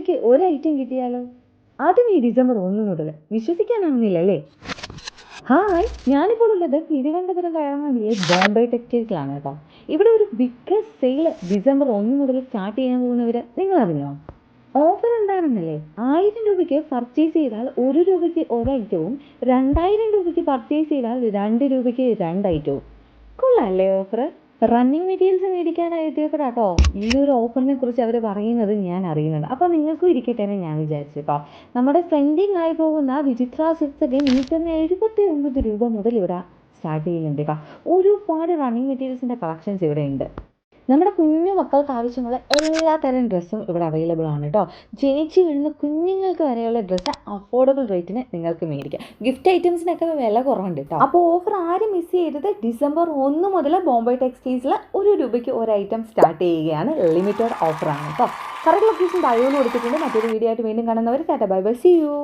രൂപയ്ക്ക് ഒരു ഐറ്റം കിട്ടിയാലോ? അതും ഈ ഡിസംബർ 1 മുതൽ. വിശ്വസിക്കാനാവുന്നില്ല അല്ലേ? ഹായ്, ഞാനിപ്പോൾ ഉള്ളത് തിരുവനന്തപുരം കഴവങ്ങാടിയിലെ ബോംബെ ടെക്സ്റ്റൈൽസിലാണ് കേട്ടോ. ഇവിടെ ഒരു ബിഗ്ഗസ്റ്റ് സെയിൽ ഡിസംബർ 1 മുതൽ സ്റ്റാർട്ട് ചെയ്യാൻ പോകുന്നവർ നിങ്ങൾ അറിഞ്ഞോ? ഓഫർ എന്താണെന്നല്ലേ? 1000 രൂപയ്ക്ക് പർച്ചേസ് ചെയ്താൽ 1 രൂപയ്ക്ക് ഒരു ഐറ്റവും 2000 രൂപയ്ക്ക് പർച്ചേസ് ചെയ്താൽ 2 രൂപയ്ക്ക് 2 ഐറ്റവും. കൊള്ളാല്ലേ ഓഫർ? റണ്ണിങ് മെറ്റീരിയൽസ് മേടിക്കാനായിട്ടേക്കടാ കേട്ടോ ഈ ഒരു ഓഫറിനെ കുറിച്ച് അവർ പറയുന്നത് ഞാൻ അറിയുന്നുണ്ട്. അപ്പോൾ നിങ്ങൾക്കും ഇരിക്കട്ടെ എന്ന് ഞാൻ വിചാരിച്ചു കേട്ടോ. നമ്മുടെ ട്രെൻഡിങ് ആയി പോകുന്ന വിചിത്ര സിൽക്സിൻ്റെ മീറ്ററിന് 79 രൂപ മുതൽ ഇവിടെ സ്റ്റാർട്ട് ചെയ്യുന്നുണ്ട് കേട്ടോ. ഒരുപാട് റണ്ണിങ് മെറ്റീരിയൽസിൻ്റെ കളക്ഷൻസ് ഇവിടെ ഉണ്ട്. നമ്മുടെ കുഞ്ഞു മക്കൾക്ക് ആവശ്യമുള്ള എല്ലാ തരം ഡ്രസ്സും ഇവിടെ അവൈലബിൾ ആണ് കേട്ടോ. ജനിച്ച് വീഴുന്ന കുഞ്ഞുങ്ങൾക്ക് വരെയുള്ള ഡ്രസ്സ് അഫോർഡബിൾ റേറ്റിന് നിങ്ങൾക്ക് മേടിക്കാം. ഗിഫ്റ്റ് ഐറ്റംസിനൊക്കെ വില കുറവുണ്ട് കേട്ടോ. അപ്പോൾ ഓഫർ ആരും മിസ് ചെയ്തത്. ഡിസംബർ 1 മുതൽ ബോംബെ ടെക്സ്റ്റൈൽസിൽ 1 രൂപയ്ക്ക് ഒരു ഐറ്റം സ്റ്റാർട്ട് ചെയ്യുകയാണ്. ലിമിറ്റഡ് ഓഫറാണ് കേട്ടോ. കറക്റ്റ് ലൊക്കേഷൻ ബയോയിൽ കൊടുത്തിട്ടുണ്ട്. മറ്റൊരു വീഡിയോ ആയിട്ട് വീണ്ടും കാണുന്നവർ tata bye bye, see U.